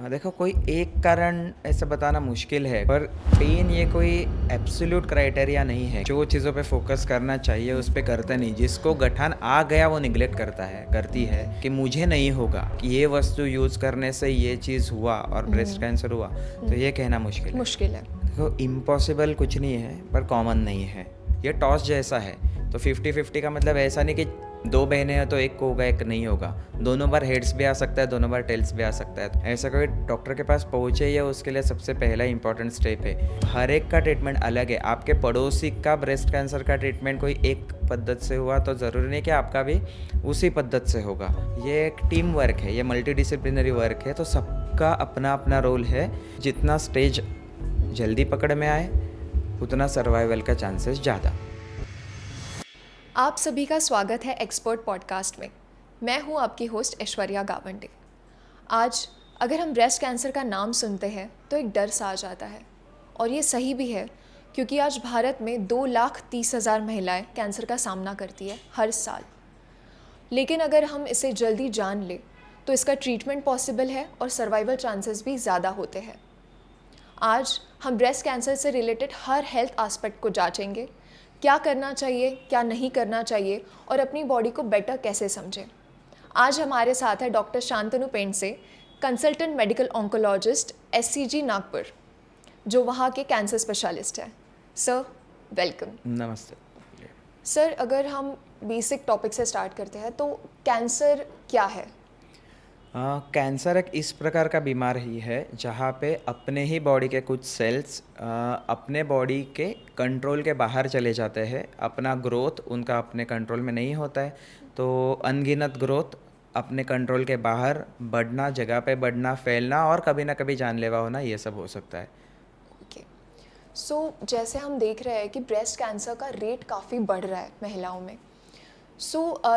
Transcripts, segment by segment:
देखो कोई एक कारण ऐसा बताना मुश्किल है, पर पेन ये कोई एब्सोल्यूट क्राइटेरिया नहीं है। जो चीज़ों पे फोकस करना चाहिए उस पे करता नहीं। जिसको गठान आ गया वो निगलेक्ट करता है, करती है कि मुझे नहीं होगा, कि ये वस्तु यूज़ करने से ये चीज़ हुआ और ब्रेस्ट कैंसर हुआ, तो ये कहना मुश्किल है। मुश्किल है। देखो इम्पॉसिबल कुछ नहीं है, पर कॉमन नहीं है। ये टॉस जैसा है, तो 50-50 का मतलब ऐसा नहीं कि दो बहनें हैं तो एक को होगा एक नहीं होगा। दोनों बार हेड्स भी आ सकता है, दोनों बार टेल्स भी आ सकता है। ऐसा कोई डॉक्टर के पास पहुँचे या उसके लिए सबसे पहला इंपॉर्टेंट स्टेप है। हर एक का ट्रीटमेंट अलग है। आपके पड़ोसी का ब्रेस्ट कैंसर का ट्रीटमेंट कोई एक पद्धति से हुआ तो ज़रूरी नहीं कि आपका भी उसी पद्धति से होगा। ये एक टीम वर्क है, ये मल्टीडिसिप्लिनरी वर्क है, तो सबका अपना अपना रोल है। जितना स्टेज जल्दी पकड़ में आए उतना सर्वाइवल का चांसेस ज़्यादा। आप सभी का स्वागत है एक्सपर्ट पॉडकास्ट में। मैं हूं आपकी होस्ट ऐश्वर्या गावंडे। आज अगर हम ब्रेस्ट कैंसर का नाम सुनते हैं तो एक डर सा आ जाता है, और ये सही भी है, क्योंकि आज भारत में 2,30,000 महिलाएं कैंसर का सामना करती है हर साल। लेकिन अगर हम इसे जल्दी जान लें तो इसका ट्रीटमेंट पॉसिबल है और सर्वाइवल चांसेस भी ज़्यादा होते हैं। आज हम ब्रेस्ट कैंसर से रिलेटेड हर हेल्थ एस्पेक्ट को जांचेंगे, क्या करना चाहिए, क्या नहीं करना चाहिए, और अपनी बॉडी को बेटर कैसे समझें। आज हमारे साथ है doctor Shantanu Pendse, consultant medical oncologist SCG Nagpur, जो वहाँ के कैंसर स्पेशलिस्ट हैं। Sir, welcome. नमस्ते सर, अगर हम बेसिक टॉपिक से स्टार्ट करते हैं तो कैंसर क्या है? कैंसर एक इस प्रकार का बीमारी है जहाँ पे अपने ही बॉडी के कुछ सेल्स अपने बॉडी के कंट्रोल के बाहर चले जाते हैं। अपना ग्रोथ उनका अपने कंट्रोल में नहीं होता है, तो अनगिनत ग्रोथ अपने कंट्रोल के बाहर बढ़ना, जगह पे बढ़ना, फैलना और कभी ना कभी जानलेवा होना, ये सब हो सकता है। ओके। सो जैसे हम देख रहे हैं कि ब्रेस्ट कैंसर का रेट काफ़ी बढ़ रहा है महिलाओं में।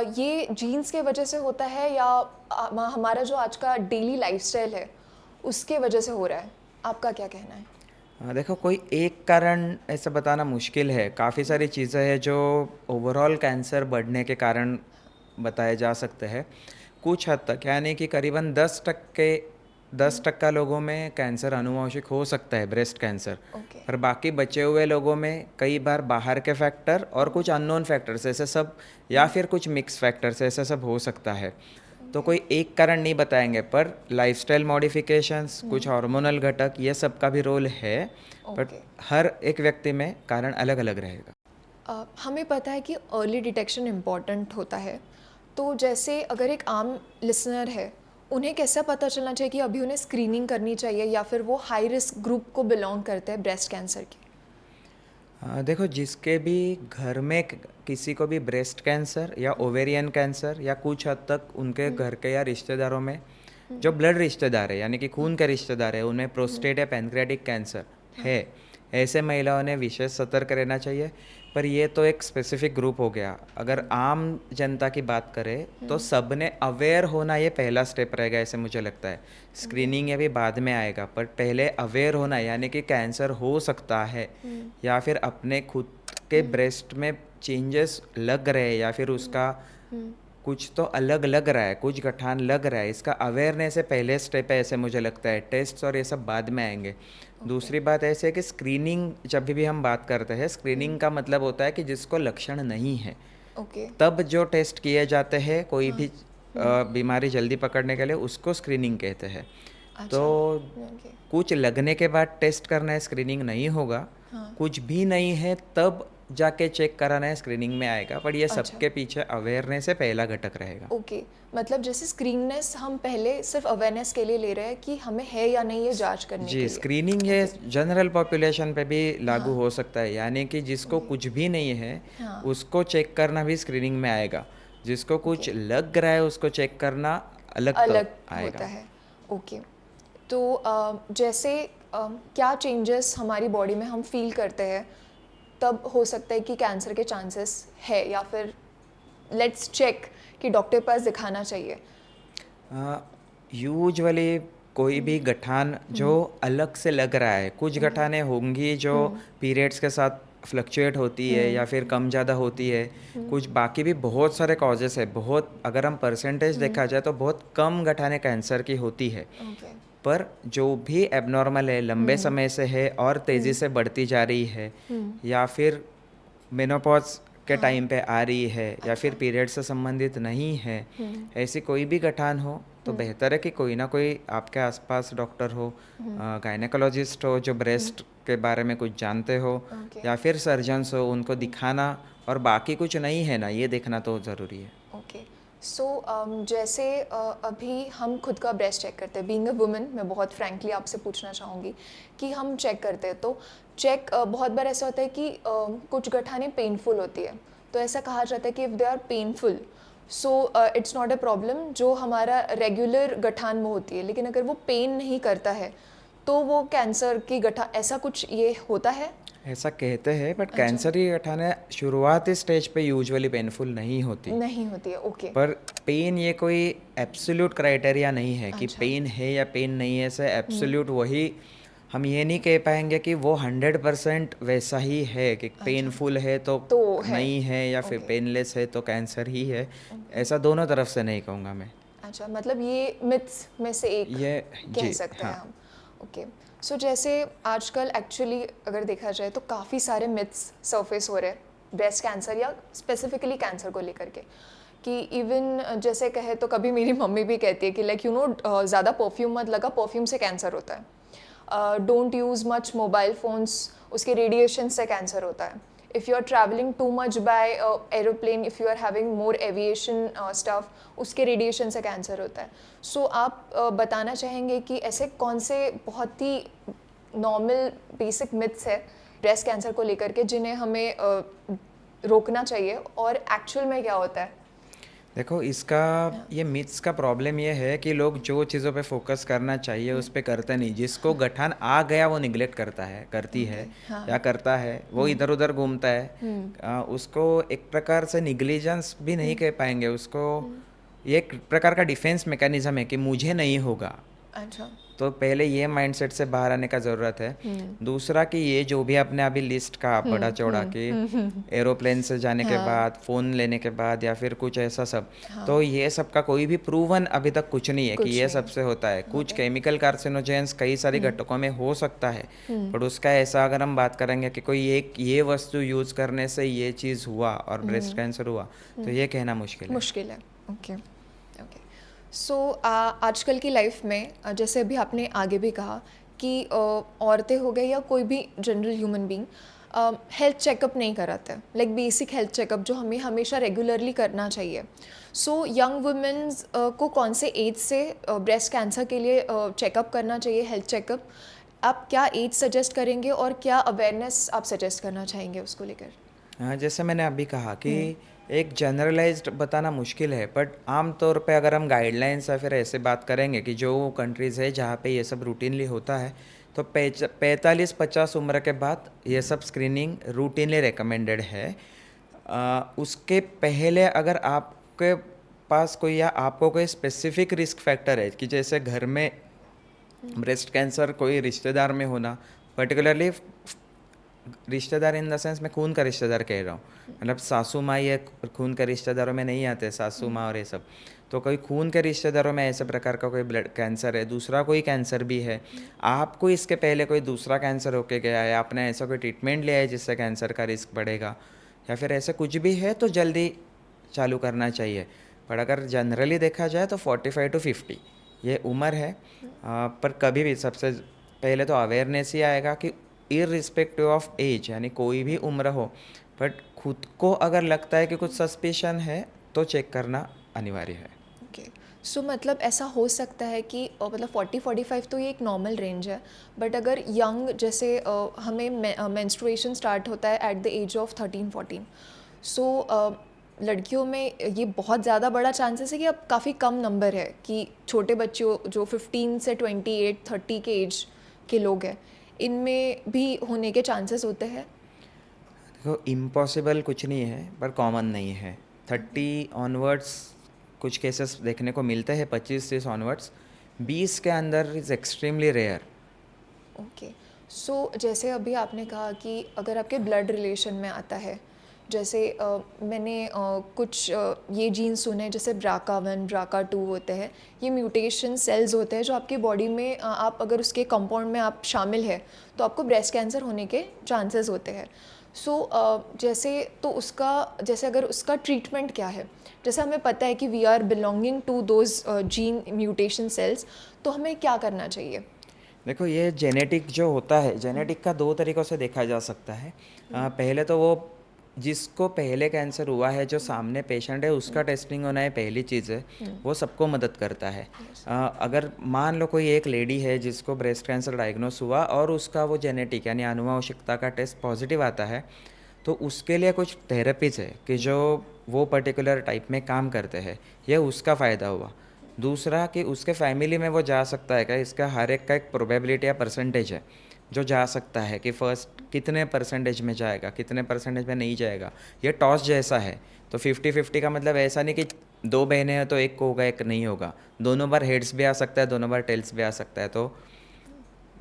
ये जीन्स के वजह से होता है या हमारा जो आज का डेली लाइफस्टाइल है उसके वजह से हो रहा है? आपका क्या कहना है? देखो कोई एक कारण ऐसा बताना मुश्किल है। काफ़ी सारी चीज़ें हैं जो ओवरऑल कैंसर बढ़ने के कारण बताए जा सकते हैं। कुछ हद तक यानी कि करीबन 10% लोगों में कैंसर आनुवंशिक हो सकता है, ब्रेस्ट कैंसर। ओके। पर बाकी बचे हुए लोगों में कई बार बाहर के फैक्टर और कुछ अननोन फैक्टर्स ऐसे सब, या फिर कुछ मिक्स फैक्टर्स ऐसे सब हो सकता है। तो कोई एक कारण नहीं बताएंगे, पर लाइफस्टाइल मॉडिफिकेशंस, कुछ हार्मोनल घटक, ये सब का भी रोल है। But okay. हर एक व्यक्ति में कारण अलग अलग रहेगा। हमें पता है कि अर्ली डिटेक्शन इम्पॉर्टेंट होता है, तो जैसे अगर एक आम लिसनर है, उन्हें कैसा पता चलना चाहिए कि अभी उन्हें स्क्रीनिंग करनी चाहिए या फिर वो हाई रिस्क ग्रुप को बिलोंग करते हैं ब्रेस्ट कैंसर की? देखो जिसके भी घर में किसी को भी ब्रेस्ट कैंसर या ओवेरियन कैंसर या कुछ हद तक उनके घर के या रिश्तेदारों में जो ब्लड रिश्तेदार है यानी कि खून के रिश्तेदार है, उनमें प्रोस्टेट या पैनक्रियाटिक कैंसर है, ऐसे महिलाओं ने विशेष सतर्क रहना चाहिए। पर ये तो एक स्पेसिफिक ग्रुप हो गया। अगर आम जनता की बात करें तो सबने अवेयर होना ये पहला स्टेप रहेगा, ऐसे मुझे लगता है। स्क्रीनिंग ये भी बाद में आएगा, पर पहले अवेयर होना यानी कि कैंसर हो सकता है या फिर अपने खुद के ब्रेस्ट में चेंजेस लग रहे हैं या फिर उसका कुछ तो अलग लग रहा है, कुछ गठान लग रहा है, इसका अवेयरनेस है पहले स्टेप है, ऐसे मुझे लगता है। टेस्ट और ये सब बाद में आएंगे। दूसरी बात ऐसे है कि स्क्रीनिंग जब भी हम बात करते हैं, स्क्रीनिंग का मतलब होता है कि जिसको लक्षण नहीं है ओके। तब जो टेस्ट किए जाते हैं कोई भी बीमारी जल्दी पकड़ने के लिए, उसको स्क्रीनिंग कहते हैं। अच्छा। तो ओके। कुछ लगने के बाद टेस्ट करना है, स्क्रीनिंग नहीं होगा। हाँ। कुछ भी नहीं है तब जाके चेक कराना है, स्क्रीनिंग में आएगा। पर ये अच्छा। सबके पीछे अवेयरनेस है पहला घटक रहेगा। ओके। मतलब जैसे स्क्रीननेस हम पहले सिर्फ अवेयरनेस के लिए ले रहे हैं कि हमें है या नहीं ये जांच करने के जी, लिए। स्क्रीनिंग ये जनरल पॉपुलेशन पे भी लागू हाँ। हो सकता है, यानी कि जिसको कुछ भी नहीं है हाँ। उसको चेक करना भी स्क्रीनिंग में आएगा। जिसको कुछ लग रहा है उसको चेक करना अलग अलग आएगा। होता है। ओके। तो जैसे क्या चेंजेस हमारी बॉडी में हम फील करते हैं तब हो सकता है कि कैंसर के चांसेस है, या फिर लेट्स चेक कि डॉक्टर के पास दिखाना चाहिए? यूजुअली कोई भी गठान जो अलग से लग रहा है, कुछ गठानें होंगी जो पीरियड्स के साथ फ्लक्चुएट होती है या फिर कम ज़्यादा होती है। कुछ बाकी भी बहुत सारे कॉजेस है। बहुत अगर हम परसेंटेज देखा जाए तो बहुत कम गठानें कैंसर की होती है। ओके। पर जो भी एबनॉर्मल है, लंबे समय से है और तेज़ी से बढ़ती जा रही है, या फिर मेनोपॉज के टाइम पे आ रही है, या फिर पीरियड से संबंधित नहीं है, ऐसी कोई भी गठान हो तो बेहतर है कि कोई ना कोई आपके आसपास डॉक्टर हो, गायनेकोलॉजिस्ट हो जो ब्रेस्ट के बारे में कुछ जानते हो, Okay. या फिर सर्जन्स हो, उनको दिखाना, और बाकी कुछ नहीं है ना ये देखना तो ज़रूरी है। ओके सो जैसे अभी हम खुद का ब्रेस्ट चेक करते हैं, बीइंग अ वुमन मैं बहुत फ्रैंकली आपसे पूछना चाहूँगी कि हम चेक करते हैं तो चेक बहुत बार ऐसा होता है कि कुछ गठानें पेनफुल होती है, तो ऐसा कहा जाता है कि if they are painful so it's not a problem, जो हमारा रेगुलर गठान में होती है, लेकिन अगर वो पेन नहीं करता है तो वो कैंसर की गठा, ऐसा कुछ ये होता है? ऐसा कहते हैं, बट कैंसर की गठानें शुरुआती स्टेज पे यूजुअली पेनफुल नहीं होती। नहीं होती है, ओके। पर पेन ये कोई एब्सोल्यूट क्राइटेरिया नहीं है कि अच्छा। पेन है या पेन नहीं है, ऐसे एब्सोल्यूट वही हम ये नहीं कह पाएंगे कि वो 100% वैसा ही है कि पेनफुल है तो है। नहीं है, या फिर ओके। पेनलेस है तो कैंसर ही है। ऐसा दोनों तरफ से नहीं कहूँगा मैं। अच्छा, मतलब ये मिथ्स में से एक ये कह जी सकते हैं हाँ। हम। ओके सो जैसे आजकल एक्चुअली अगर देखा जाए तो काफ़ी सारे मिथ्स सरफेस हो रहे हैं ब्रेस्ट कैंसर या स्पेसिफिकली कैंसर को लेकर के, कि इवन जैसे कहे तो कभी मेरी मम्मी भी कहती है कि लाइक यू नो ज़्यादा परफ्यूम मत लगा, परफ्यूम से कैंसर होता है। Don't use much mobile phones, उसके रेडिएशन से कैंसर होता है। If you are travelling too much by aeroplane, if you are having more aviation stuff, उसके रेडिएशन से कैंसर होता है। सो आप बताना चाहेंगे कि ऐसे कौन से बहुत ही नॉर्मल बेसिक मिथ्स है ब्रेस्ट कैंसर को लेकर के जिन्हें हमें रोकना चाहिए, और एक्चुअल में क्या होता है? देखो, इसका ये मिथ्स का प्रॉब्लम ये है कि लोग जो चीज़ों पे फोकस करना चाहिए उस पे करते नहीं। जिसको गठान आ गया वो निगलेक्ट करता है, करती है, या करता है, वो इधर उधर घूमता है। उसको एक प्रकार से निग्लिजेंस भी नहीं कह पाएंगे, उसको ये एक प्रकार का डिफेंस मैकेनिज्म है कि मुझे नहीं होगा। अच्छा। तो पहले ये माइंडसेट से बाहर आने का ज़रूरत है। दूसरा कि ये जो भी आपने अभी लिस्ट का बड़ा चौड़ा कि एरोप्लेन से जाने के बाद, फ़ोन लेने के बाद, या फिर कुछ ऐसा सब, तो ये सब का कोई भी प्रूवन अभी तक कुछ नहीं है कि ये सबसे होता है। कुछ केमिकल कार्सिनोजेंस कई सारी घटकों में हो सकता है, पर उसका ऐसा अगर हम बात करेंगे कि कोई एक ये वस्तु यूज़ करने से ये चीज़ हुआ और ब्रेस्ट कैंसर हुआ, तो ये कहना मुश्किल है। ओके ओके सो आजकल की लाइफ में जैसे अभी आपने आगे भी कहा कि औरतें हो गई या कोई भी general human being health checkup नहीं कराते, लाइक बेसिक हेल्थ चेकअप जो हमें हमेशा रेगुलरली करना चाहिए। सो यंग वुमेन्स को कौन से एज से ब्रेस्ट कैंसर के लिए चेकअप करना चाहिए, हेल्थ चेकअप? आप क्या एज सजेस्ट करेंगे और क्या अवेयरनेस आप सजेस्ट करना चाहेंगे उसको लेकर? हाँ, जैसे मैंने अभी कहा कि एक जनरलाइज्ड बताना मुश्किल है, बट आम तौर पे अगर हम गाइडलाइंस या फिर ऐसे बात करेंगे कि जो कंट्रीज़ है जहाँ पे ये सब रूटीनली होता है, तो 45-50 उम्र के बाद ये सब स्क्रीनिंग रूटीनली रिकमेंडेड है। उसके पहले अगर आपके पास कोई, या आपको कोई स्पेसिफिक रिस्क फैक्टर है कि जैसे घर में ब्रेस्ट कैंसर कोई रिश्तेदार में होना, पर्टिकुलरली रिश्तेदार इन द सेंस मैं खून का रिश्तेदार कह रहा हूँ, मतलब सासू माँ ये खून के रिश्तेदारों में नहीं आते, सासू माँ और ये सब, तो कोई खून के रिश्तेदारों में ऐसे प्रकार का कोई ब्लड कैंसर है, दूसरा कोई कैंसर भी है, आपको इसके पहले कोई दूसरा कैंसर होके गया है, आपने ऐसा कोई ट्रीटमेंट लिया है जिससे कैंसर का रिस्क बढ़ेगा, या फिर ऐसे कुछ भी है, तो जल्दी चालू करना चाहिए। पर अगर जनरली देखा जाए तो 45 to 50 ये उम्र है। पर कभी भी सबसे पहले तो अवेयरनेस ही आएगा कि इररिस्पेक्टिव ऑफ एज, यानी कोई भी उम्र हो, बट खुद को अगर लगता है कि कुछ सस्पिशन है तो चेक करना अनिवार्य है। ओके सो मतलब ऐसा हो सकता है कि मतलब 40-45 तो ये एक नॉर्मल रेंज है, बट अगर यंग जैसे हमें मेंस्ट्रुएशन स्टार्ट होता है एट द एज ऑफ 13-14, सो लड़कियों में ये बहुत ज़्यादा बड़ा चांसेस है कि अब काफ़ी कम नंबर है कि छोटे बच्चों जो 15 से 28-30 के एज के लोग हैं, इनमें भी होने के चांसेस होते हैं? देखो, इम्पॉसिबल कुछ नहीं है, पर कॉमन नहीं है। 30 ऑनवर्ड्स कुछ केसेस देखने को मिलते हैं, 25-30 ऑनवर्ड्स, 20 के अंदर is extremely rare. Okay so जैसे अभी आपने कहा कि अगर आपके ब्लड रिलेशन में आता है, जैसे मैंने कुछ ये जीन सुने जैसे BRCA1 BRCA2 होते हैं, ये म्यूटेशन सेल्स होते हैं जो आपकी बॉडी में आप अगर उसके कंपाउंड में आप शामिल है तो आपको ब्रेस्ट कैंसर होने के चांसेस होते हैं। सो जैसे तो उसका जैसे अगर उसका ट्रीटमेंट क्या है, जैसे हमें पता है कि we are belonging to those gene mutation cells, तो हमें क्या करना चाहिए? देखो, ये जेनेटिक जो होता है, जेनेटिक का दो तरीक़ों से देखा जा सकता है। पहले तो वो जिसको पहले कैंसर हुआ है, जो सामने पेशेंट है, उसका टेस्टिंग होना है, पहली चीज़ है, वो सबको मदद करता है। अगर मान लो कोई एक लेडी है जिसको ब्रेस्ट कैंसर डायग्नोस हुआ और उसका वो जेनेटिक यानी आनुवंशिकता का टेस्ट पॉजिटिव आता है, तो उसके लिए कुछ थेरेपीज़ है कि जो वो पर्टिकुलर टाइप में काम करते हैं, ये उसका फ़ायदा हुआ। दूसरा कि उसके फैमिली में वो जा सकता है क्या, इसका हर एक का एक प्रोबेबिलिटी या परसेंटेज है जो जा सकता है कि फर्स्ट कितने परसेंटेज में जाएगा, कितने परसेंटेज में नहीं जाएगा। ये टॉस जैसा है, तो 50-50 का मतलब ऐसा नहीं कि दो बहनें हैं तो एक को होगा एक नहीं होगा। दोनों बार हेड्स भी आ सकता है, दोनों बार टेल्स भी आ सकता है, तो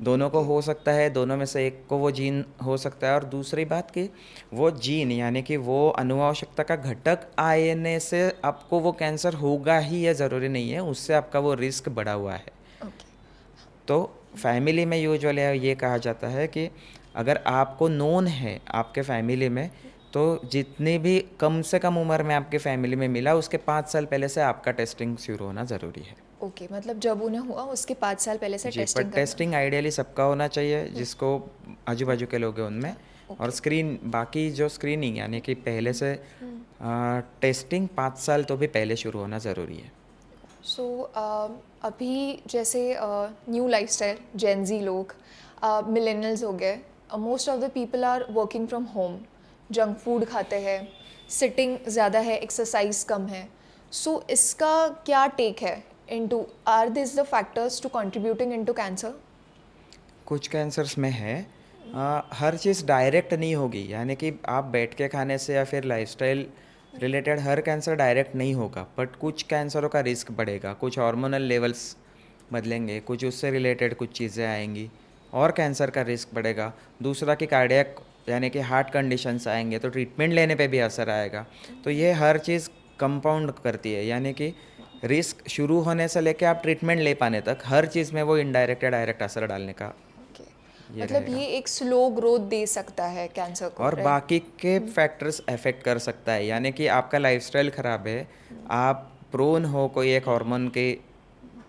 दोनों को हो सकता है, दोनों में से एक को वो जीन हो सकता है। और दूसरी बात कि वो जीन यानी कि वो आनुवंशिकता का घटक आने से आपको वो कैंसर होगा ही, ये ज़रूरी नहीं है, उससे आपका वो रिस्क बढ़ा हुआ है। ओके। तो फैमिली में यूजुअली ये कहा जाता है कि अगर आपको नोन है आपके फैमिली में, तो जितनी भी कम से कम उम्र में आपके फैमिली में मिला, उसके 5 साल पहले से आपका टेस्टिंग शुरू होना ज़रूरी है। ओके, मतलब जब उन्हें हुआ उसके 5 साल पहले से जी, पर टेस्टिंग करना। टेस्टिंग आइडियली सबका होना चाहिए जिसको आजू-बाजू के लोग हैं उनमें। और स्क्रीन बाकी जो स्क्रीनिंग यानी कि पहले से टेस्टिंग 5 साल तो भी पहले शुरू होना ज़रूरी है। सो अभी जैसे न्यू लाइफस्टाइल जेन ज़ी लोग, मिलेनियल्स हो गए, most of the people are working from home, junk food खाते हैं, सिटिंग ज़्यादा है, एक्सरसाइज कम है। सो इसका क्या टेक है into, are this the factors to contributing into cancer? कुछ कैंसर्स में है, हर चीज़ डायरेक्ट नहीं होगी, यानी कि आप बैठ के खाने से या फिर लाइफस्टाइल रिलेटेड हर कैंसर डायरेक्ट नहीं होगा, बट कुछ कैंसरों का रिस्क बढ़ेगा, कुछ हार्मोनल लेवल्स बदलेंगे, कुछ उससे रिलेटेड कुछ चीज़ें आएंगी और कैंसर का रिस्क बढ़ेगा। दूसरा कि कार्डियक यानी कि हार्ट कंडीशंस आएंगे तो ट्रीटमेंट लेने पे भी असर आएगा। तो ये हर चीज़ कंपाउंड करती है, यानी कि रिस्क शुरू होने से लेके आप ट्रीटमेंट ले पाने तक हर चीज़ में वो इनडायरेक्ट या डायरेक्ट असर डालने का ओके, ये मतलब रहेगा। ये एक स्लो ग्रोथ दे सकता है कैंसर को, और राइट? बाकी के फैक्टर्स अफेक्ट कर सकता है, यानी कि आपका लाइफस्टाइल ख़राब है, आप प्रोन हो कोई एक हार्मोन की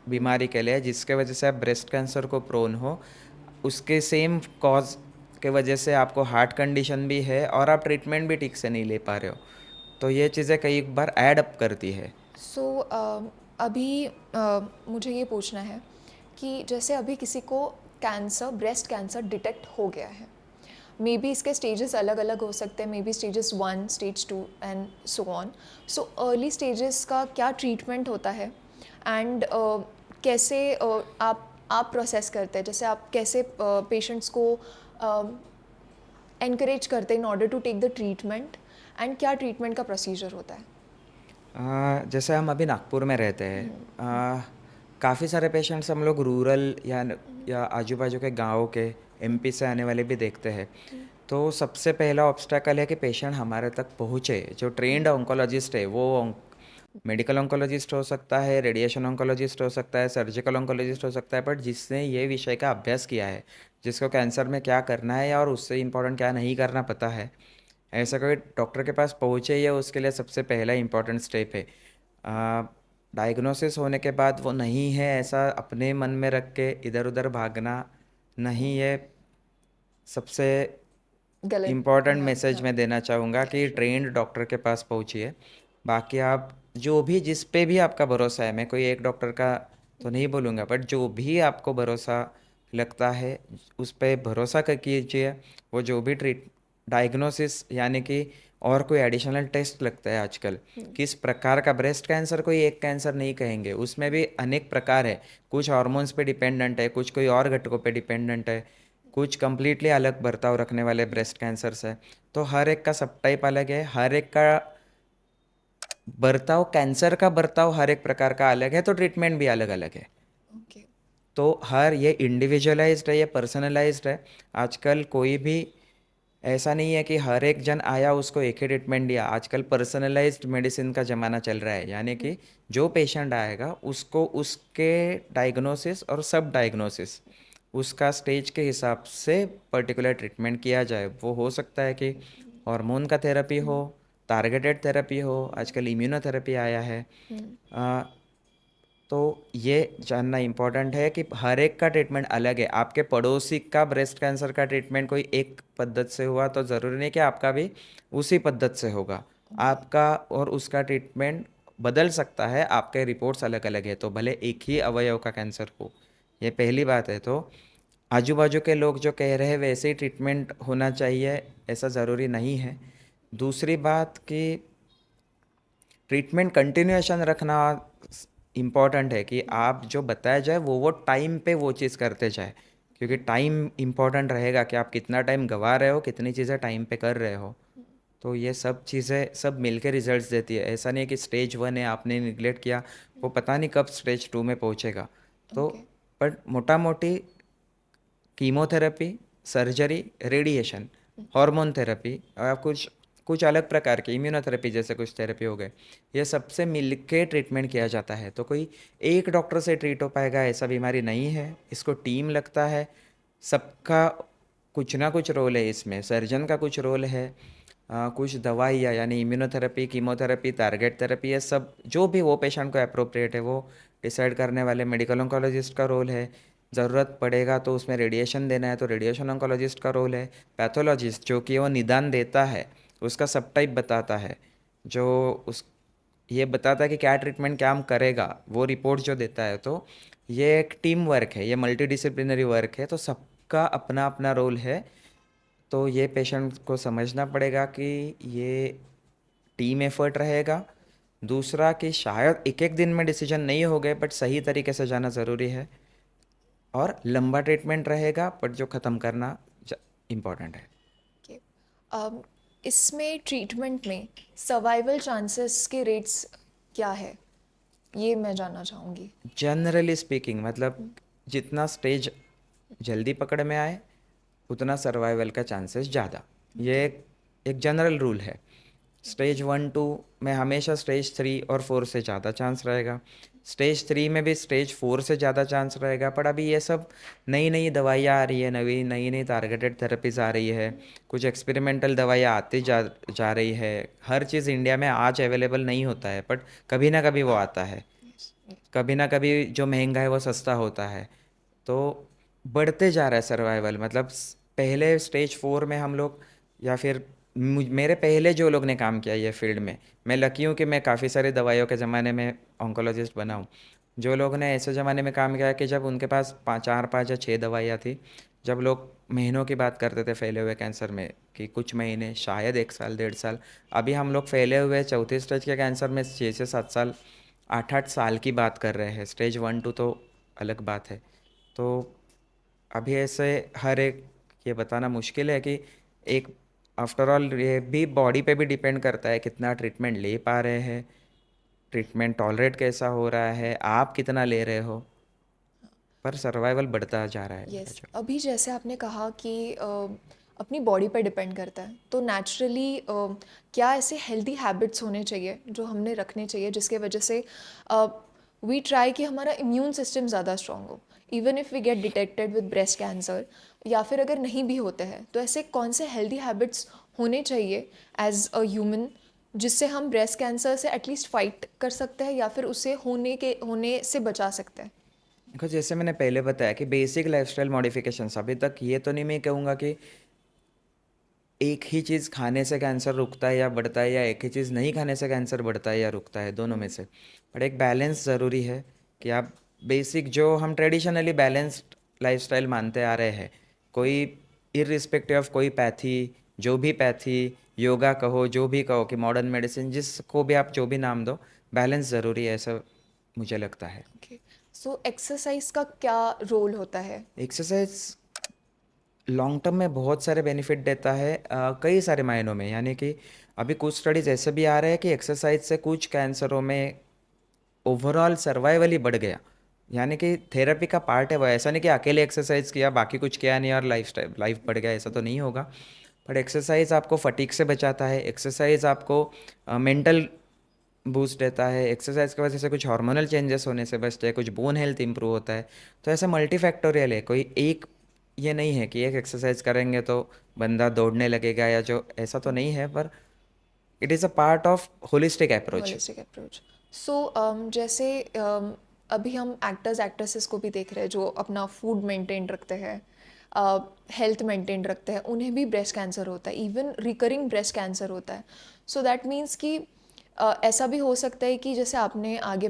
बीमारी के लिए जिसके वजह से आप ब्रेस्ट कैंसर को प्रोन हो, उसके सेम कॉज के वजह से आपको हार्ट कंडीशन भी है और आप ट्रीटमेंट भी ठीक से नहीं ले पा रहे हो, तो ये चीज़ें कई बार ऐड अप करती है। सो अभी मुझे ये पूछना है कि जैसे अभी किसी को कैंसर, ब्रेस्ट कैंसर डिटेक्ट हो गया है, मे बी इसके स्टेजेस अलग अलग हो सकते हैं, may be stages 1 stage 2 and so on. So early stages का क्या ट्रीटमेंट होता है एंड कैसे आप प्रोसेस करते हैं, जैसे आप कैसे पेशेंट्स को एनकरेज करते हैं in order to take the treatment, and क्या ट्रीटमेंट का प्रोसीजर होता है? जैसे हम अभी नागपुर में रहते हैं, काफ़ी सारे पेशेंट्स हम लोग रूरल या आजू बाजू के गाँव के एमपी से आने वाले भी देखते हैं। तो सबसे पहला ऑब्स्टेकल है कि पेशेंट हमारे तक पहुँचे। जो ट्रेंड ऑन्कोलॉजिस्ट है वो मेडिकल ऑन्कोलॉजिस्ट हो सकता है, रेडिएशन ऑन्कोलॉजिस्ट हो सकता है, सर्जिकल ऑन्कोलॉजिस्ट हो सकता है, बट जिसने ये विषय का अभ्यास किया है, जिसको कैंसर में क्या करना है और उससे इम्पोर्टेंट क्या नहीं करना पता है, ऐसा कोई डॉक्टर के पास पहुँचे, ये उसके लिए सबसे पहला इम्पोर्टेंट स्टेप है। डायग्नोसिस होने के बाद वो नहीं है ऐसा अपने मन में रख के इधर उधर भागना नहीं, ये सबसे गलत। इम्पॉर्टेंट हाँ, मैसेज हाँ। मैं देना चाहूँगा कि ट्रेंड डॉक्टर के पास पहुँचिए। बाकी आप जो भी जिस पे भी आपका भरोसा है, मैं कोई एक डॉक्टर का तो नहीं बोलूँगा, बट जो भी आपको भरोसा लगता है उस पे भरोसा कर कीजिए। वो जो भी डायग्नोसिस यानी कि और कोई एडिशनल टेस्ट लगता है आजकल, किस प्रकार का ब्रेस्ट कैंसर, कोई एक कैंसर नहीं कहेंगे, उसमें भी अनेक प्रकार है। कुछ हार्मोन्स पे डिपेंडेंट है, कुछ कोई और घटकों पे डिपेंडेंट है, कुछ कंप्लीटली अलग बर्ताव रखने वाले ब्रेस्ट कैंसर्स है। तो हर एक का सब टाइप अलग है, हर एक का बर्ताव, कैंसर का बर्ताव हर एक प्रकार का अलग है, तो ट्रीटमेंट भी अलग अलग है। ओके। तो हर ये इंडिविजुअलाइज्ड है, ये पर्सनलाइज्ड है। आजकल कोई भी ऐसा नहीं है कि हर एक जन आया उसको एक ही ट्रीटमेंट दिया। आजकल पर्सनलाइज्ड मेडिसिन का ज़माना चल रहा है, यानी कि जो पेशेंट आएगा उसको उसके डायग्नोसिस और सब डायग्नोसिस उसका स्टेज के हिसाब से पर्टिकुलर ट्रीटमेंट किया जाए। वो हो सकता है कि हार्मोन का थेरेपी हो, टारगेटेड थेरेपी हो, आजकल इम्यूनोथेरेपी आया है। आ, तो ये जानना इम्पोर्टेंट है कि हर एक का ट्रीटमेंट अलग है। आपके पड़ोसी का ब्रेस्ट कैंसर का ट्रीटमेंट कोई एक पद्धत से हुआ तो ज़रूरी नहीं कि आपका भी उसी पद्धत से होगा। आपका और उसका ट्रीटमेंट बदल सकता है, आपके रिपोर्ट्स अलग अलग है तो भले एक ही अवयव का कैंसर हो। ये पहली बात है। तो आजू बाजू के लोग जो कह रहे हैं वैसे ही ट्रीटमेंट होना चाहिए, ऐसा ज़रूरी नहीं है। दूसरी बात कि ट्रीटमेंट कंटिन्यूएशन रखना इम्पॉर्टेंट है कि आप जो बताया जाए वो टाइम पे वो चीज़ करते जाए, क्योंकि टाइम इम्पॉर्टेंट रहेगा कि आप कितना टाइम गंवा रहे हो, कितनी चीज़ें टाइम पे कर रहे हो। तो ये सब चीज़ें सब मिलके रिजल्ट्स देती है। ऐसा नहीं है कि स्टेज 1 है आपने निगलेक्ट किया, वो पता नहीं कब स्टेज 2 में पहुंचेगा। तो ओके। बट मोटा मोटी chemotherapy, surgery, radiation, hormone therapy और कुछ कुछ अलग प्रकार के इम्यूनोथेरेपी जैसे कुछ थेरेपी हो गए, ये सबसे मिलके ट्रीटमेंट किया जाता है। तो कोई एक डॉक्टर से ट्रीट हो पाएगा ऐसा बीमारी नहीं है, इसको टीम लगता है। सबका कुछ ना कुछ रोल है इसमें। सर्जन का कुछ रोल है, कुछ दवाइयाँ यानी इम्यूनोथेरेपी, कीमोथेरेपी, टारगेट थेरेपी, ये सब जो भी वो पेशेंट को अप्रोप्रिएट है वो डिसाइड करने वाले मेडिकल ऑन्कोलॉजिस्ट का रोल है। ज़रूरत पड़ेगा तो उसमें रेडिएशन देना है तो रेडिएशन ऑन्कोलॉजिस्ट का रोल है। पैथोलॉजिस्ट जो कि वो निदान देता है, उसका सब टाइप बताता है, जो उस ये बताता है कि क्या ट्रीटमेंट क्या हम करेगा, वो रिपोर्ट जो देता है। तो ये एक टीम वर्क है, ये मल्टी डिसिप्लिनरी वर्क है, तो सबका अपना अपना रोल है। तो ये पेशेंट को समझना पड़ेगा कि ये टीम एफर्ट रहेगा। दूसरा कि शायद एक एक दिन में डिसीजन नहीं हो गए, बट सही तरीके से जाना ज़रूरी है। और लंबा ट्रीटमेंट रहेगा, बट जो ख़त्म करना इम्पॉर्टेंट है। ओके। इसमें ट्रीटमेंट में सर्वाइवल चांसेस के रेट्स क्या है, ये मैं जानना चाहूँगी। जनरली स्पीकिंग मतलब जितना स्टेज जल्दी पकड़ में आए उतना सर्वाइवल का चांसेस ज़्यादा। ये एक जनरल रूल है। स्टेज 1-2 में हमेशा स्टेज 3 और 4 से ज़्यादा चांस रहेगा। स्टेज 3 में भी स्टेज 4 से ज़्यादा चांस रहेगा। पर अभी ये सब नई नई दवाइयाँ आ रही है, नई नई टारगेटेड थेरेपीज़ आ रही है, कुछ एक्सपेरिमेंटल दवाइयाँ आती जा रही है। हर चीज़ इंडिया में आज अवेलेबल नहीं होता है, बट कभी ना कभी वो आता है। कभी ना कभी जो महंगा है वो सस्ता होता है। तो बढ़ते जा रहा है सर्वाइवल। मतलब पहले स्टेज 4 में हम लोग, या फिर मेरे पहले जो लोग ने काम किया ये फील्ड में, मैं लकी हूँ कि मैं काफ़ी सारी दवाइयों के ज़माने में ऑन्कोलॉजिस्ट बना हूँ। जो लोग ने ऐसे ज़माने में काम किया कि जब उनके पास 4-5 या 6 दवाइयाँ थी, जब लोग महीनों की बात करते थे फैले हुए कैंसर में कि कुछ महीने, शायद 1 साल 1.5 साल। अभी हम लोग फैले हुए चौथी स्टेज के कैंसर में 6 से 7 साल, 8-8 साल की बात कर रहे हैं। स्टेज 1-2 तो अलग बात है। तो अभी ऐसे हर एक ये बताना मुश्किल है कि एक, आफ्टर ऑल ये भी बॉडी पे भी डिपेंड करता है कितना ट्रीटमेंट ले पा रहे हैं, ट्रीटमेंट टॉलरेट कैसा हो रहा है, आप कितना ले रहे हो। पर सर्वाइवल बढ़ता जा रहा है मेरा यस, जो। अभी जैसे आपने कहा कि अपनी बॉडी पर डिपेंड करता है, तो नेचुरली क्या ऐसे हेल्दी हैबिट्स होने चाहिए जो हमने रखने चाहिए जिसके वजह से वी ट्राई कि हमारा इम्यून सिस्टम ज़्यादा स्ट्रांग हो, even if we get detected with breast cancer, या फिर अगर नहीं भी होते हैं तो ऐसे कौन से हेल्दी हैबिट्स होने चाहिए एज अ ह्यूमन जिससे हम ब्रेस्ट कैंसर से एटलीस्ट फाइट कर सकते हैं या फिर उसे होने से बचा सकते हैं। देखो जैसे मैंने पहले बताया कि बेसिक लाइफस्टाइल मॉडिफिकेशंस, अभी तक ये तो नहीं मैं कहूँगा कि एक ही चीज़ खाने से कैंसर रुकता है या बढ़ता है, या एक ही चीज़ नहीं खाने से कैंसर बढ़ता है या रुकता है, दोनों में से। बट एक बैलेंस ज़रूरी है कि आप बेसिक जो हम ट्रेडिशनली बैलेंस्ड लाइफस्टाइल मानते आ रहे हैं, कोई इररिस्पेक्टिव ऑफ कोई पैथी, जो भी पैथी, योगा कहो, जो भी कहो कि मॉडर्न मेडिसिन, जिसको भी आप जो भी नाम दो, बैलेंस ज़रूरी है ऐसा मुझे लगता है। ओके, सो एक्सरसाइज का क्या रोल होता है। एक्सरसाइज लॉन्ग टर्म में बहुत सारे बेनिफिट देता है, कई सारे मायनों में। यानी कि अभी कुछ स्टडीज ऐसे भी आ रहे हैं कि एक्सरसाइज से कुछ कैंसरों में ओवरऑल सर्वाइवल ही बढ़ गया। यानी कि थेरेपी का पार्ट है वो, ऐसा नहीं कि अकेले एक्सरसाइज किया बाकी कुछ किया नहीं और लाइफ बढ़ गया, ऐसा तो नहीं होगा। पर एक्सरसाइज आपको फटीग से बचाता है, एक्सरसाइज आपको मेंटल बूस्ट देता है, एक्सरसाइज की वजह से कुछ हार्मोनल चेंजेस होने से बचते हैं, कुछ बोन हेल्थ इंप्रूव होता है। तो ऐसा मल्टीफैक्टोरियल है, कोई एक ये नहीं है कि एक एक्सरसाइज करेंगे तो बंदा दौड़ने लगेगा या जो, ऐसा तो नहीं है, पर it is a part of holistic approach. Holistic approach. So जैसे अभी हम एक्टर्स एक्ट्रेसेस को भी देख रहे हैं जो अपना फूड मेंटेन रखते हैं, हेल्थ मेंटेन रखते हैं, उन्हें भी ब्रेस्ट कैंसर होता है, इवन रिकरिंग ब्रेस्ट कैंसर होता है। सो दैट मीन्स कि ऐसा भी हो सकता है कि जैसे आपने आगे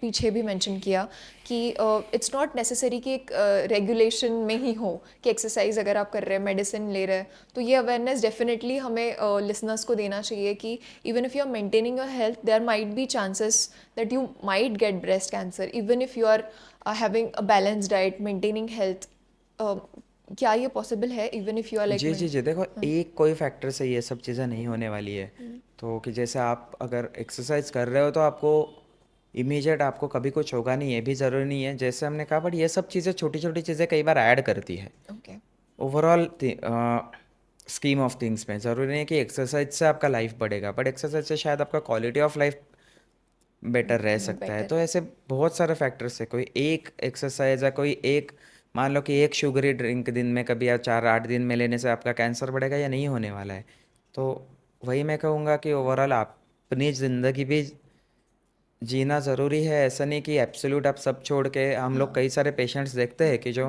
पीछे भी मेंशन किया कि इट्स नॉट नेसेसरी कि एक रेगुलेशन में ही हो कि एक्सरसाइज अगर आप कर रहे हैं, मेडिसिन ले रहे हैं, तो ये अवेयरनेस डेफिनेटली हमें लिसनर्स को देना चाहिए कि even if you are maintaining your health, there might be chances that you might get breast cancer even if you are having a balance diet, maintaining health. क्या ये पॉसिबल है even if you are जी जी like? जी, देखो एक कोई factor से ये सब चीज़ें नहीं होने वाली है। तो कि जैसे आप अगर एक्सरसाइज कर रहे हो तो आपको इमीडिएट आपको कभी कुछ होगा नहीं, ये भी ज़रूरी नहीं है, जैसे हमने कहा, बट ये सब चीज़ें छोटी छोटी चीज़ें कई बार ऐड करती है okay. Overall scheme of things में। ज़रूरी नहीं है कि एक्सरसाइज से आपका लाइफ बढ़ेगा, बट एक्सरसाइज से शायद आपका क्वालिटी ऑफ लाइफ बेटर रह सकता है। बेटर तो है। ऐसे बहुत सारे फैक्टर्स है, कोई एक एक्सरसाइज है, कोई एक, मान लो कि एक शुगरी ड्रिंक दिन में कभी या 4-8 दिन में लेने से आपका कैंसर बढ़ेगा या नहीं होने वाला है। तो वही मैं कहूँगा कि ओवरऑल अपनी ज़िंदगी भी जीना ज़रूरी है। ऐसा नहीं कि एब्सोल्यूट आप सब छोड़ के, हम लोग कई सारे पेशेंट्स देखते हैं कि जो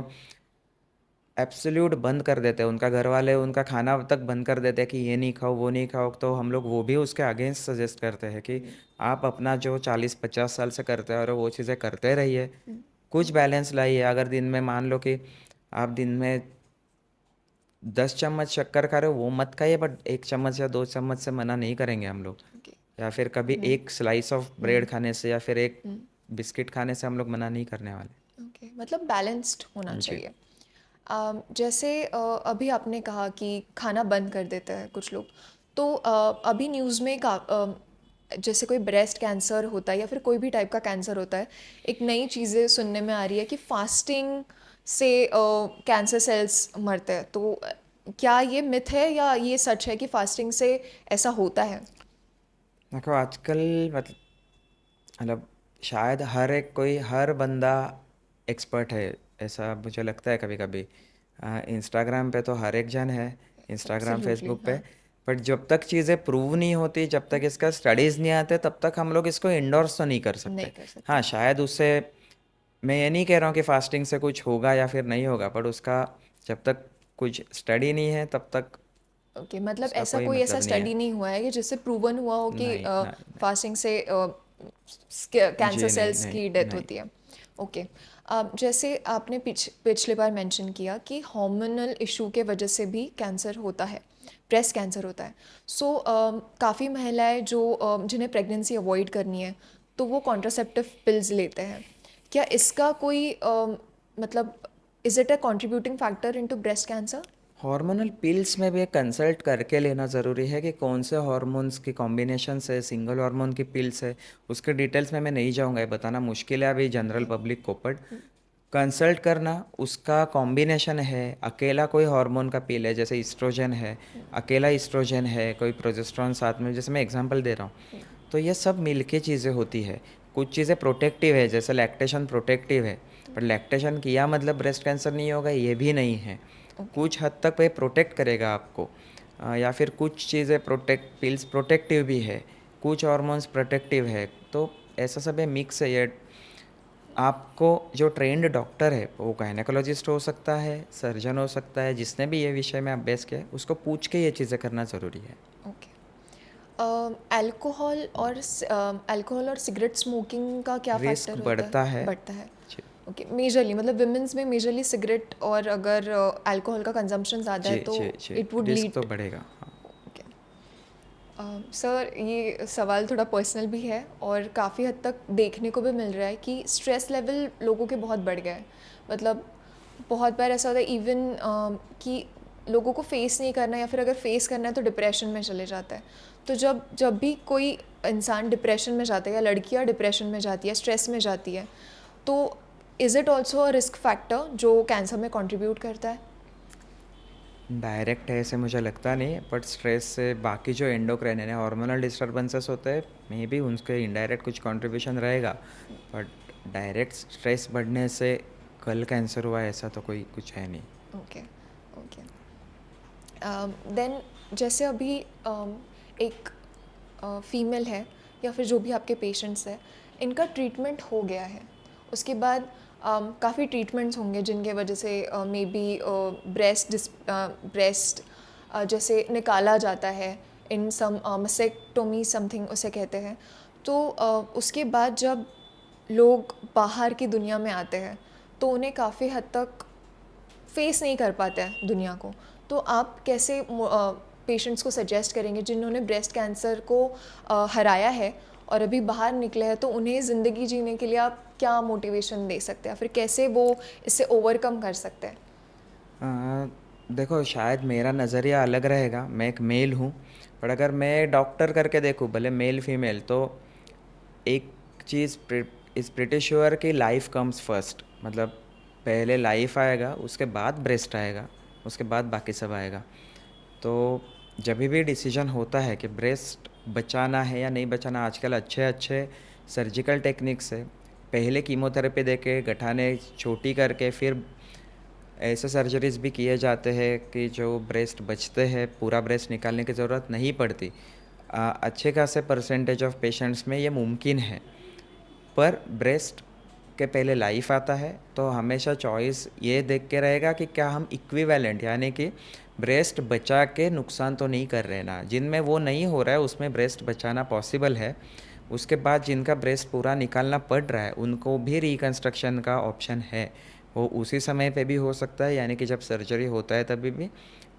एब्सोल्यूट बंद कर देते हैं, उनका घर वाले उनका खाना तक बंद कर देते हैं कि ये नहीं खाओ वो नहीं खाओ, तो हम लोग वो भी उसके अगेंस्ट सजेस्ट करते हैं कि आप अपना जो 40-50 साल से करते हो और वो चीज़ें करते रहिए, कुछ बैलेंस लाइए। अगर दिन में मान लो कि आप दिन में 10 चम्मच शक्कर खा रहे हो, वो मत खाइए, बट 1 चम्मच या 2 चम्मच से मना नहीं करेंगे हम लोग। ओके। या फिर कभी एक स्लाइस ऑफ ब्रेड खाने से या फिर एक बिस्किट खाने से हम लोग मना नहीं करने वाले। ओके, मतलब बैलेंस्ड होना जी चाहिए। जैसे अभी आपने कहा कि खाना बंद कर देते हैं कुछ लोग, तो अभी न्यूज़ में जैसे कोई ब्रेस्ट कैंसर होता है या फिर कोई भी टाइप का कैंसर होता है, एक नई चीज़ें सुनने में आ रही है कि फास्टिंग से कैंसर सेल्स मरते हैं। तो क्या ये मिथ है या ये सच है कि फास्टिंग से ऐसा होता है? देखो आजकल मतलब शायद हर एक कोई हर बंदा एक्सपर्ट है, ऐसा मुझे लगता है कभी कभी। इंस्टाग्राम पे तो हर एक जन है, इंस्टाग्राम एब्सोल्युटली, फेसबुक पे। हाँ। बट जब तक चीज़ें प्रूव नहीं होती, जब तक इसका स्टडीज़ नहीं आते, तब तक हम लोग इसको इंडोर्स तो नहीं कर सकते। नहीं कर सकते। हाँ, शायद उससे, मैं ये नहीं कह रहा हूँ कि फास्टिंग से कुछ होगा या फिर नहीं होगा, बट उसका जब तक कुछ स्टडी नहीं है तब तक ओके, मतलब उसका ऐसा कोई कोई ऐसा मतलब नहीं है। स्टडी नहीं हुआ है कि जिससे प्रूवन हुआ हो कि नहीं नहीं नहीं। फास्टिंग से कैंसर जी नहीं सेल्स नहीं की डेथ नहीं। होती है। ओके। जैसे आपने पिछले बार मेंशन किया कि हार्मोनल इशू के वजह से भी कैंसर होता है, ब्रेस्ट कैंसर होता है। सो काफ़ी महिलाएं जो जिन्हें प्रेगनेंसी अवॉइड करनी है, तो वो कॉन्ट्रासेप्टिव पिल्स लेते हैं। क्या इसका कोई मतलब is it a contributing factor into breast cancer? Hormonal pills में भी कंसल्ट करके लेना ज़रूरी है कि कौन से हार्मोन्स की कॉम्बिनेशन है, सिंगल हार्मोन की पिल्स है, उसके डिटेल्स में मैं नहीं जाऊंगा, ये बताना मुश्किल है अभी जनरल पब्लिक को। बट कंसल्ट करना, उसका कॉम्बिनेशन है, अकेला कोई हार्मोन का पिल है जैसे इस्ट्रोजन है, अकेला इस्ट्रोजन है, कोई प्रोजेस्टेरॉन साथ में, जैसे मैं एग्जांपल दे रहा हूँ, तो ये सब मिलके चीज़ें होती है। कुछ चीज़ें प्रोटेक्टिव है, जैसे लैक्टेशन प्रोटेक्टिव है, पर लैक्टेशन किया मतलब ब्रेस्ट कैंसर नहीं होगा, ये भी नहीं है। ओके। कुछ हद तक ये प्रोटेक्ट करेगा आपको। या फिर कुछ चीज़ें पिल्स प्रोटेक्टिव भी है, कुछ हार्मोन्स प्रोटेक्टिव है, तो ऐसा सब है, मिक्स है ये। आपको जो ट्रेंड डॉक्टर है, वो गायनेकोलॉजिस्ट हो सकता है, सर्जन हो सकता है, जिसने भी ये विषय में अभ्यास किया है, उसको पूछ के ये चीज़ें करना ज़रूरी है। ओके। अल्कोहल और सिगरेट स्मोकिंग का क्या रिस्क फैक्टर होता है? बढ़ता है। बढ़ता है। जी ओके, मेजरली मतलब विमेंस में मेजरली सिगरेट और अगर अल्कोहल का कंजम्पशन ज़्यादा है जी तो जी जी, इट वुड रिस्क तो लीड। बढ़ेगा, हाँ। ओके। सर, ये सवाल थोड़ा पर्सनल भी है और काफ़ी हद तक देखने को भी मिल रहा है कि स्ट्रेस लेवल लोगों के बहुत बढ़ गए हैं। मतलब बहुत बार ऐसा होता है इवन कि लोगों को फेस नहीं करना या फिर अगर फेस करना है तो डिप्रेशन में चले जाता है। तो जब जब भी कोई इंसान डिप्रेशन में जाता है या लड़कियां डिप्रेशन में जाती है, स्ट्रेस में जाती है, तो is it also a risk factor जो कैंसर में कंट्रीब्यूट करता है? डायरेक्ट है ऐसे मुझे लगता नहीं, बट स्ट्रेस से बाकी जो एंडोक्राइन यानी हार्मोनल डिस्टर्बेंसेस होते हैं, मे बी उनके इनडायरेक्ट कुछ कंट्रीब्यूशन रहेगा, बट डायरेक्ट स्ट्रेस बढ़ने से कल कैंसर हुआ ऐसा तो कोई कुछ है नहीं। Okay okay. देन जैसे अभी एक फीमेल है या फिर जो भी आपके पेशेंट्स हैं, इनका ट्रीटमेंट हो गया है, उसके बाद काफ़ी ट्रीटमेंट्स होंगे जिनके वजह से मे बी ब्रेस्ट जैसे निकाला जाता है, इन सम मसेक्टोमी समथिंग उसे कहते हैं। तो उसके बाद जब लोग बाहर की दुनिया में आते हैं तो उन्हें काफ़ी हद तक फेस नहीं कर पाते हैं दुनिया को। तो आप कैसे पेशेंट्स को सजेस्ट करेंगे जिन्होंने ब्रेस्ट कैंसर को हराया है और अभी बाहर निकले हैं, तो उन्हें ज़िंदगी जीने के लिए आप क्या मोटिवेशन दे सकते हैं, फिर कैसे वो इससे ओवरकम कर सकते हैं? देखो, शायद मेरा नज़रिया अलग रहेगा, मैं एक मेल हूँ, पर अगर मैं डॉक्टर करके देखूँ भले मेल फीमेल, तो एक चीज़ इज़ प्रिटी श्योर कि लाइफ कम्स फर्स्ट। मतलब पहले लाइफ आएगा, उसके बाद ब्रेस्ट आएगा, उसके बाद बाकी सब आएगा। तो जब भी डिसीजन होता है कि ब्रेस्ट बचाना है या नहीं बचाना, आजकल अच्छे अच्छे सर्जिकल टेक्निक्स है। पहले कीमोथेरेपी देके गठाने छोटी करके फिर ऐसे सर्जरीज भी किए जाते हैं कि जो ब्रेस्ट बचते हैं, पूरा ब्रेस्ट निकालने की ज़रूरत नहीं पड़ती। अच्छे खासे परसेंटेज ऑफ पेशेंट्स में ये मुमकिन है, पर ब्रेस्ट के पहले लाइफ आता है, तो हमेशा चॉइस ये देख के रहेगा कि क्या हम इक्विवेलेंट यानी कि ब्रेस्ट बचा के नुकसान तो नहीं कर रहे ना। जिनमें वो नहीं हो रहा है उसमें ब्रेस्ट बचाना पॉसिबल है। उसके बाद जिनका ब्रेस्ट पूरा निकालना पड़ रहा है उनको भी रिकन्स्ट्रक्शन का ऑप्शन है। वो उसी समय पे भी हो सकता है, यानी कि जब सर्जरी होता है तभी भी,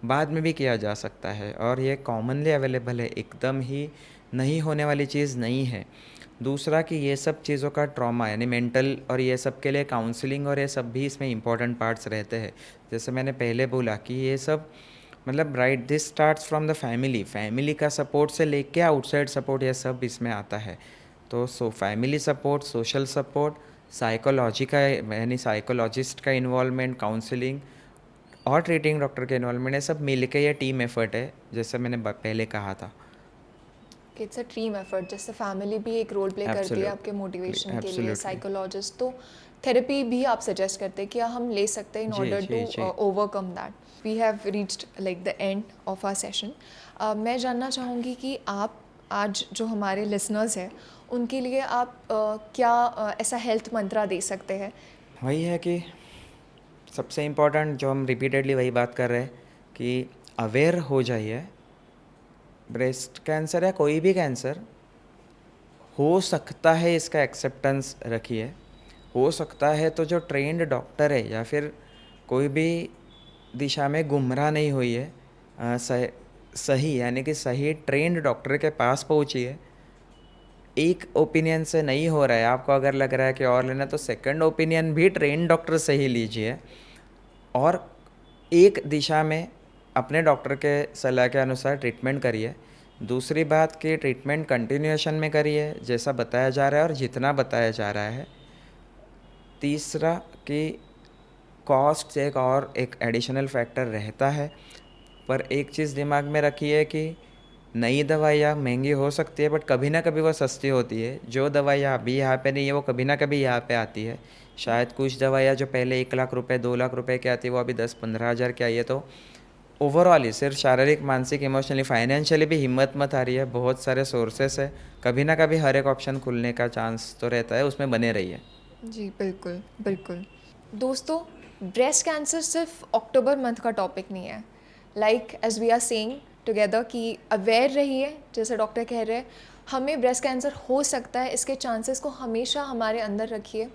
बाद में भी किया जा सकता है, और ये कॉमनली अवेलेबल है, एकदम ही नहीं होने वाली चीज़ नहीं है। दूसरा कि ये सब चीज़ों का ट्रॉमा यानी मेंटल और ये सब के लिए काउंसलिंग और ये सब भी इसमें इंपॉर्टेंट पार्ट्स रहते हैं। जैसे मैंने पहले बोला कि ये सब मतलब right, this starts from the family का सपोर्ट से लेके आउटसाइड सपोर्ट, ये सब इसमें आता है। तो family support, social support, psychology का यानी साइकोलॉजिस्ट का इन्वॉल्वमेंट, काउंसलिंग और ट्रीटिंग डॉक्टर के इन्वॉल्वमेंट, ये सब मिल के ये टीम एफर्ट है, जैसे मैंने पहले कहा था। इट्स अ टीम एफर्ट, जैसे फैमिली भी एक रोल प्ले करती है आपके मोटिवेशन के लिए, साइकोलॉजिस्ट, तो थेरेपी भी आप सजेस्ट करते हैं कि हम ले सकते हैं in order to overcome that. We have reached like the end of our session. मैं जानना चाहूँगी कि आप आज जो हमारे लिसनर्स हैं उनके लिए आप क्या ऐसा हेल्थ मंत्रा दे सकते हैं? वही है कि सबसे इम्पोर्टेंट जो हम रिपीटेडली वही बात कर रहे हैं कि अवेयर हो जाइए। ब्रेस्ट कैंसर या कोई भी कैंसर हो सकता है, इसका एक्सेप्टेंस रखिए। हो सकता है तो जो ट्रेंड डॉक्टर है या फिर कोई भी दिशा में गुमराह नहीं हुई है, सही यानी कि सही ट्रेंड डॉक्टर के पास पहुंचिए। एक ओपिनियन से नहीं हो रहा है, आपको अगर लग रहा है कि और लेना, तो सेकंड ओपिनियन भी ट्रेंड डॉक्टर से ही लीजिए, और एक दिशा में अपने डॉक्टर के सलाह के अनुसार ट्रीटमेंट करिए। दूसरी बात कि ट्रीटमेंट कंटिन्यूएशन में करिए जैसा बताया जा रहा है और जितना बताया जा रहा है। तीसरा कि कॉस्ट एक एडिशनल फैक्टर रहता है, पर एक चीज़ दिमाग में रखिए कि नई दवाइयाँ महंगी हो सकती है, बट कभी ना कभी वो सस्ती होती है। जो दवाइयाँ अभी यहाँ पे नहीं है वो कभी ना कभी यहाँ पे आती है। शायद कुछ दवाइयाँ जो पहले 1 लाख रुपए 2 लाख रुपए की आती है वो अभी 10-15 हज़ार की आई है। तो ओवरऑल ही सिर्फ शारीरिक, मानसिक, इमोशनली, फाइनेंशियली भी हिम्मत मत हारी है। बहुत सारे सोर्सेस है, कभी ना कभी हर एक ऑप्शन खुलने का चांस तो रहता है, उसमें बने रहिए। जी बिल्कुल बिल्कुल। दोस्तों, ब्रेस्ट कैंसर सिर्फ अक्टूबर मंथ का टॉपिक नहीं है। Like as we are saying together कि अवेयर रहिए, जैसे डॉक्टर कह रहे हैं हमें ब्रेस्ट कैंसर हो सकता है, इसके चांसेस को हमेशा हमारे अंदर रखिए।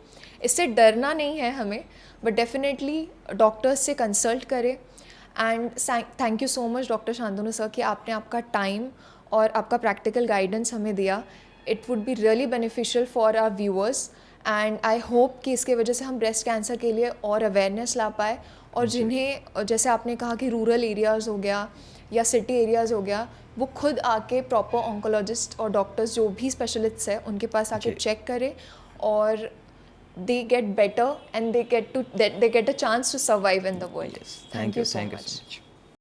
इससे डरना नहीं है हमें, बट डेफिनेटली डॉक्टर्स से कंसल्ट करें। And thank you so much doctor Shantanu sir कि आपने आपका टाइम और आपका प्रैक्टिकल गाइडेंस हमें दिया। It would be really beneficial for our viewers, and I hope कि इसके वजह से हम ब्रेस्ट कैंसर के लिए और अवेयरनेस ला पाए, और जिन्हें जैसे आपने कहा कि रूरल एरियाज़ हो गया या सिटी एरियाज़ हो गया, वो खुद आके प्रॉपर ऑन्कोलॉजिस्ट और डॉक्टर्स जो भी स्पेशलिस्ट्स हैं उनके पास आके चेक करें, और they get better and they get a chance to survive in the world. Yes, Thank you so thank you much. so much.